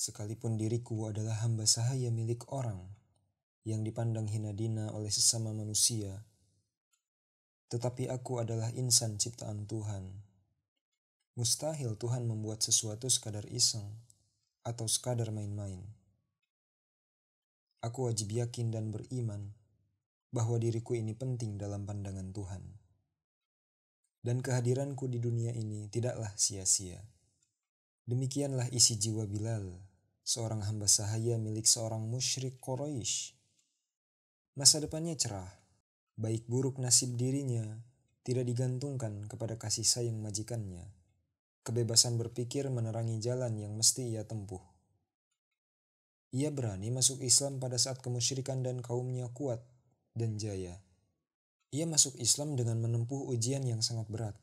Sekalipun diriku adalah hamba sahaya milik orang yang dipandang hina dina oleh sesama manusia, tetapi aku adalah insan ciptaan Tuhan. Mustahil Tuhan membuat sesuatu sekadar iseng atau sekadar main-main. Aku wajib yakin dan beriman bahwa diriku ini penting dalam pandangan Tuhan. Dan kehadiranku di dunia ini tidaklah sia-sia. Demikianlah isi jiwa Bilal, seorang hamba sahaya milik seorang musyrik Quraisy. Masa depannya cerah, baik buruk nasib dirinya tidak digantungkan kepada kasih sayang majikannya. Kebebasan berpikir menerangi jalan yang mesti ia tempuh. Ia berani masuk Islam pada saat kemusyrikan dan kaumnya kuat dan jaya. Ia masuk Islam dengan menempuh ujian yang sangat berat.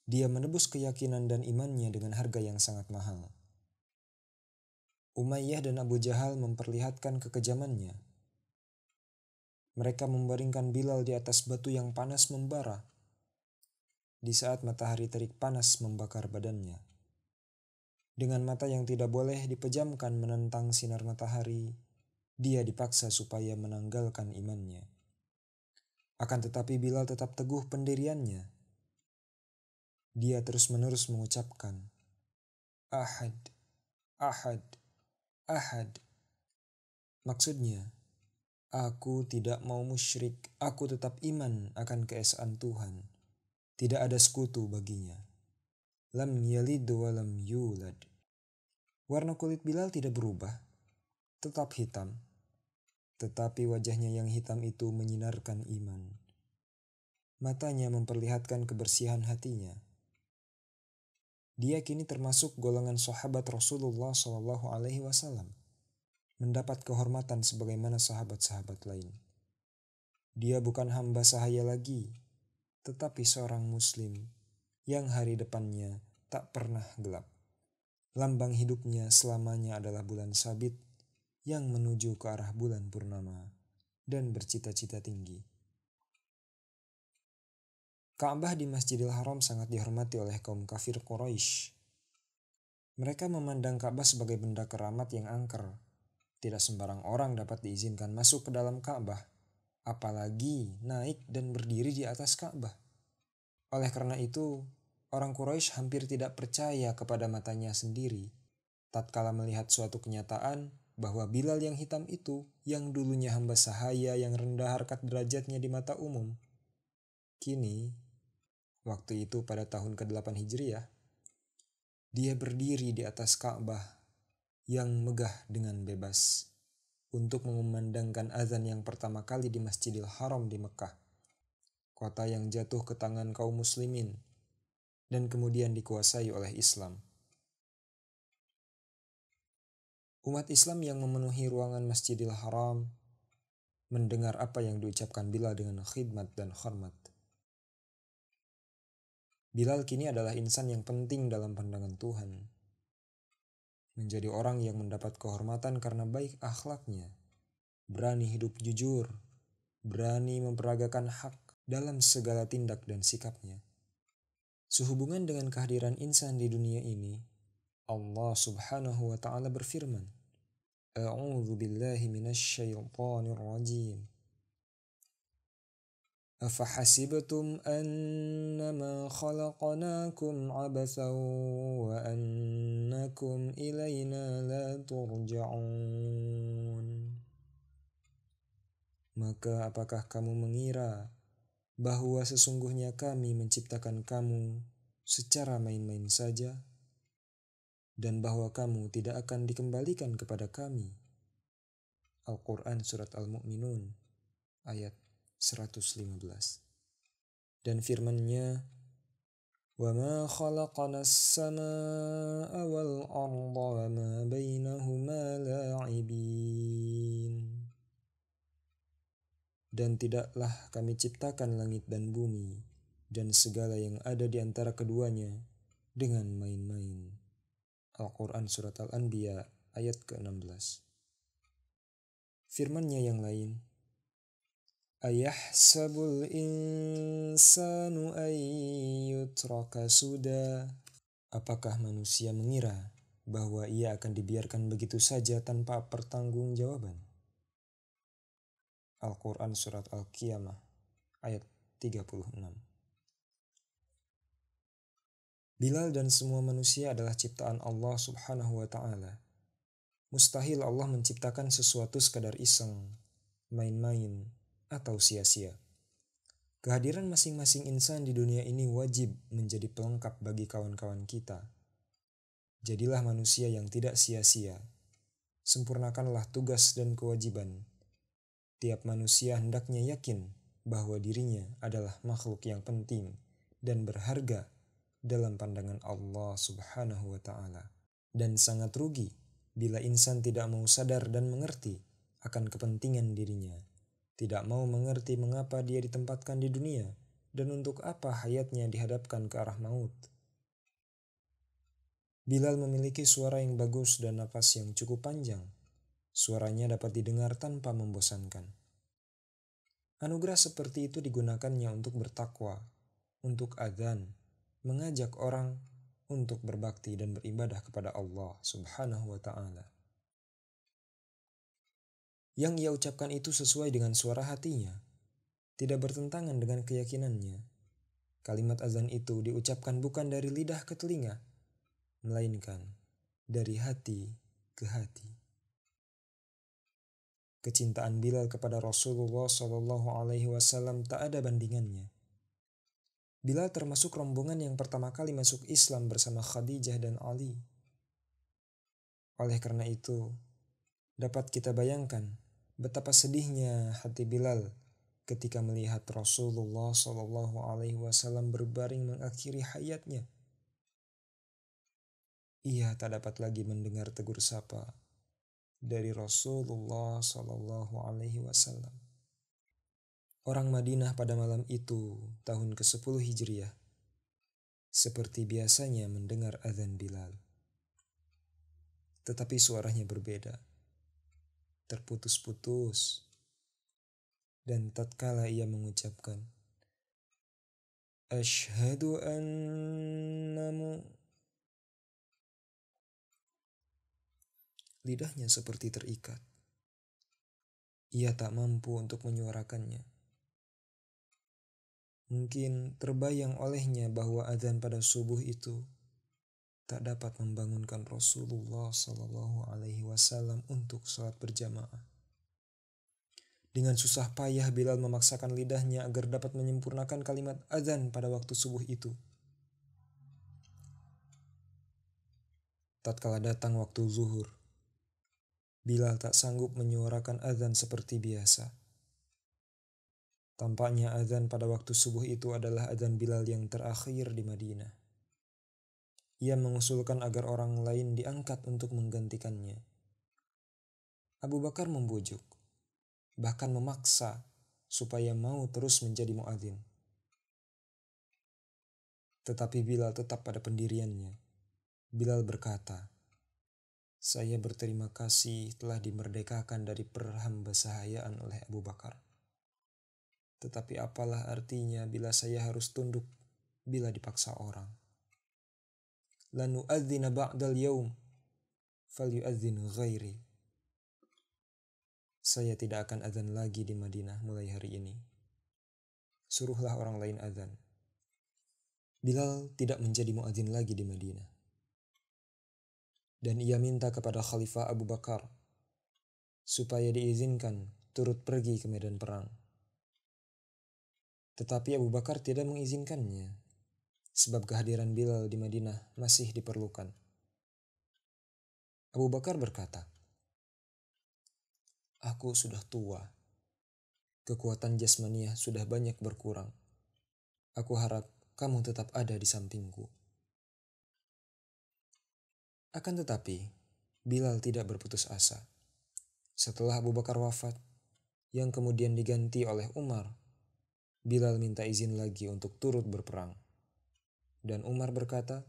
Dia menebus keyakinan dan imannya dengan harga yang sangat mahal. Umayyah dan Abu Jahal memperlihatkan kekejamannya. Mereka membaringkan Bilal di atas batu yang panas membara di saat matahari terik panas membakar badannya. Dengan mata yang tidak boleh dipejamkan menentang sinar matahari, dia dipaksa supaya menanggalkan imannya. Akan tetapi Bilal tetap teguh pendiriannya. Dia terus-menerus mengucapkan, Ahad, Ahad, Ahad. Maksudnya, aku tidak mau musyrik, aku tetap iman akan keesaan Tuhan. Tidak ada sekutu baginya. Lam yalid wa lam yulad. Warna kulit Bilal tidak berubah, tetap hitam. Tetapi wajahnya yang hitam itu menyinarkan iman. Matanya memperlihatkan kebersihan hatinya. Dia kini termasuk golongan sahabat Rasulullah SAW, mendapat kehormatan sebagaimana sahabat-sahabat lain. Dia bukan hamba sahaya lagi, tetapi seorang muslim yang hari depannya tak pernah gelap. Lambang hidupnya selamanya adalah bulan sabit yang menuju ke arah bulan purnama dan bercita-cita tinggi. Ka'bah di Masjidil Haram sangat dihormati oleh kaum kafir Quraisy. Mereka memandang Ka'bah sebagai benda keramat yang angker. Tidak sembarang orang dapat diizinkan masuk ke dalam Ka'bah, apalagi naik dan berdiri di atas Ka'bah. Oleh karena itu, orang Quraisy hampir tidak percaya kepada matanya sendiri tatkala melihat suatu kenyataan bahwa Bilal yang hitam itu, yang dulunya hamba sahaya yang rendah harkat derajatnya di mata umum, kini, waktu itu pada tahun ke-8 Hijriah, dia berdiri di atas Ka'bah yang megah dengan bebas untuk mengumandangkan azan yang pertama kali di Masjidil Haram di Mekah, kota yang jatuh ke tangan kaum muslimin dan kemudian dikuasai oleh Islam. Umat Islam yang memenuhi ruangan Masjidil Haram mendengar apa yang diucapkan Bilal dengan khidmat dan hormat. Bilal kini adalah insan yang penting dalam pandangan Tuhan. Menjadi orang yang mendapat kehormatan karena baik akhlaknya, berani hidup jujur, berani memperagakan hak dalam segala tindak dan sikapnya. Sehubungan dengan kehadiran insan di dunia ini, Allah Subhanahu wa Ta'ala berfirman, A'udzu billahi minasyaitonir rajim. Afahasibtum annama khalaqnakum abatsan wa annakum ilaina la turja'un. Maka apakah kamu mengira bahwa sesungguhnya kami menciptakan kamu secara main-main saja, dan bahwa kamu tidak akan dikembalikan kepada kami? Al-Quran Surat Al-Mu'minun ayat 115. Dan firman-Nya, وَمَا خَلَقْنَا السَّمَاءَ وَالْأَرْضَ وَمَا بَيْنَهُمَا لَاعِبِينَ. Dan tidaklah kami ciptakan langit dan bumi dan segala yang ada di antara keduanya dengan main-main. Al-Quran Surat Al-Anbiya ayat ke-16. Firman-Nya yang lain, Ayahsabul insanu an yutraka suda. Apakah manusia mengira bahwa ia akan dibiarkan begitu saja tanpa pertanggungjawaban. Al-Quran Surat Al-Qiyamah ayat 36. Bilal dan semua manusia adalah ciptaan Allah Subhanahu wa Ta'ala. Mustahil Allah menciptakan sesuatu sekadar iseng, main-main, atau sia-sia. Kehadiran masing-masing insan di dunia ini wajib menjadi pelengkap bagi kawan-kawan kita. Jadilah manusia yang tidak sia-sia. Sempurnakanlah tugas dan kewajiban. Tiap manusia hendaknya yakin bahwa dirinya adalah makhluk yang penting dan berharga dalam pandangan Allah Subhanahu wa Ta'ala. Dan sangat rugi bila insan tidak mau sadar dan mengerti akan kepentingan dirinya, tidak mau mengerti mengapa dia ditempatkan di dunia dan untuk apa hayatnya dihadapkan ke arah maut. Bilal memiliki suara yang bagus dan napas yang cukup panjang. Suaranya dapat didengar tanpa membosankan. Anugerah seperti itu digunakannya untuk bertakwa, untuk adzan, mengajak orang untuk berbakti dan beribadah kepada Allah Subhanahu wa Ta'ala. Yang ia ucapkan itu sesuai dengan suara hatinya, tidak bertentangan dengan keyakinannya. Kalimat azan itu diucapkan bukan dari lidah ke telinga, melainkan dari hati ke hati. Kecintaan Bilal kepada Rasulullah SAW tak ada bandingannya. Bilal termasuk rombongan yang pertama kali masuk Islam bersama Khadijah dan Ali. Oleh karena itu, dapat kita bayangkan betapa sedihnya hati Bilal ketika melihat Rasulullah SAW berbaring mengakhiri hayatnya. Ia tak dapat lagi mendengar tegur sapa dari Rasulullah SAW. Orang Madinah pada malam itu, tahun ke-10 Hijriah, seperti biasanya mendengar azan Bilal. Tetapi suaranya berbeda, terputus-putus, dan tatkala ia mengucapkan, Asyhadu annamu, lidahnya seperti terikat. Ia tak mampu untuk menyuarakannya. Mungkin terbayang olehnya bahwa azan pada subuh itu tak dapat membangunkan Rasulullah SAW untuk salat berjamaah. Dengan susah payah Bilal memaksakan lidahnya agar dapat menyempurnakan kalimat azan pada waktu subuh itu. Tatkala datang waktu zuhur, Bilal tak sanggup menyuarakan azan seperti biasa. Tampaknya azan pada waktu subuh itu adalah azan Bilal yang terakhir di Madinah. Ia mengusulkan agar orang lain diangkat untuk menggantikannya. Abu Bakar membujuk, bahkan memaksa supaya mau terus menjadi muadzin. Tetapi Bilal tetap pada pendiriannya. Bilal berkata, "Saya berterima kasih telah dimerdekakan dari perhambasahayaan oleh Abu Bakar. Tetapi apalah artinya bila saya harus tunduk bila dipaksa orang. Lanu'adzina ba'dal yaum, falyu'adzin ghairi." Saya tidak akan azan lagi di Madinah mulai hari ini. Suruhlah orang lain azan. Bilal tidak menjadi muadzin lagi di Madinah. Dan ia minta kepada Khalifah Abu Bakar supaya diizinkan turut pergi ke medan perang. Tetapi Abu Bakar tidak mengizinkannya, sebab kehadiran Bilal di Madinah masih diperlukan. Abu Bakar berkata, "Aku sudah tua. Kekuatan jasmaniah sudah banyak berkurang. Aku harap kamu tetap ada di sampingku." Akan tetapi, Bilal tidak berputus asa. Setelah Abu Bakar wafat, yang kemudian diganti oleh Umar, Bilal minta izin lagi untuk turut berperang. Dan Umar berkata,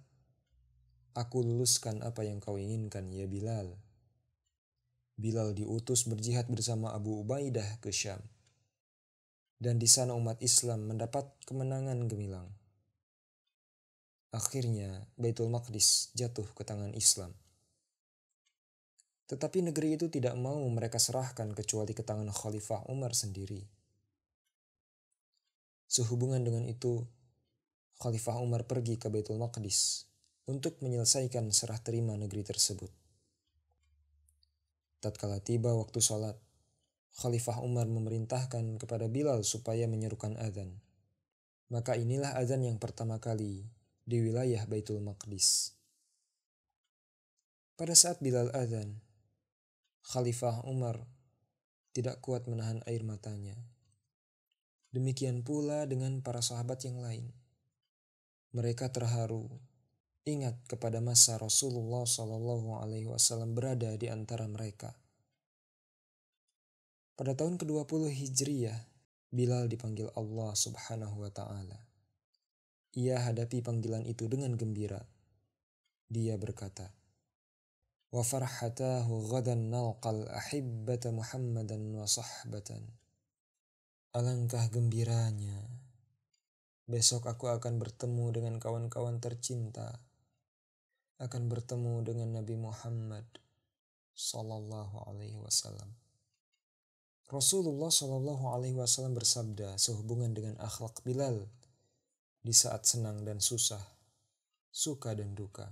"Aku luluskan apa yang kau inginkan, ya Bilal." Bilal diutus berjihad bersama Abu Ubaidah ke Syam. Dan di sana umat Islam mendapat kemenangan gemilang. Akhirnya Baitul Maqdis jatuh ke tangan Islam. Tetapi negeri itu tidak mau mereka serahkan kecuali ke tangan Khalifah Umar sendiri. Sehubungan dengan itu, Khalifah Umar pergi ke Baitul Maqdis untuk menyelesaikan serah terima negeri tersebut. Tatkala tiba waktu sholat, Khalifah Umar memerintahkan kepada Bilal supaya menyerukan azan. Maka inilah azan yang pertama kali di wilayah Baitul Maqdis. Pada saat Bilal azan, Khalifah Umar tidak kuat menahan air matanya. Demikian pula dengan para sahabat yang lain. Mereka terharu, ingat kepada masa Rasulullah SAW berada di antara mereka. Pada tahun ke-20 Hijriyah, Bilal dipanggil Allah Subhanahu wa Ta'ala. Ia hadapi panggilan itu dengan gembira. Dia berkata, "Wa farhatahu ghadan nalqal ahibbata Muhammadan wa sahbatan." Alangkah gembiranya. Besok aku akan bertemu dengan kawan-kawan tercinta. Akan bertemu dengan Nabi Muhammad sallallahu alaihi wasallam. Rasulullah sallallahu alaihi wasallam bersabda sehubungan dengan akhlak Bilal di saat senang dan susah, suka dan duka.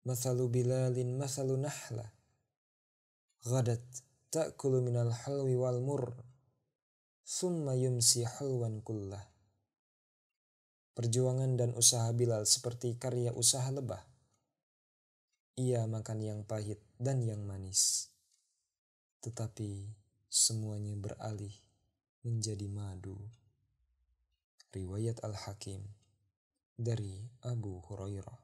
Mathalu Bilalin mathalu nahla. Ghadat ta'kulu minal halwi wal mur. Thumma yumsi halwan kullah. Perjuangan dan usaha Bilal seperti karya usaha lebah. Ia makan yang pahit dan yang manis. Tetapi semuanya beralih menjadi madu. Riwayat Al-Hakim dari Abu Hurairah.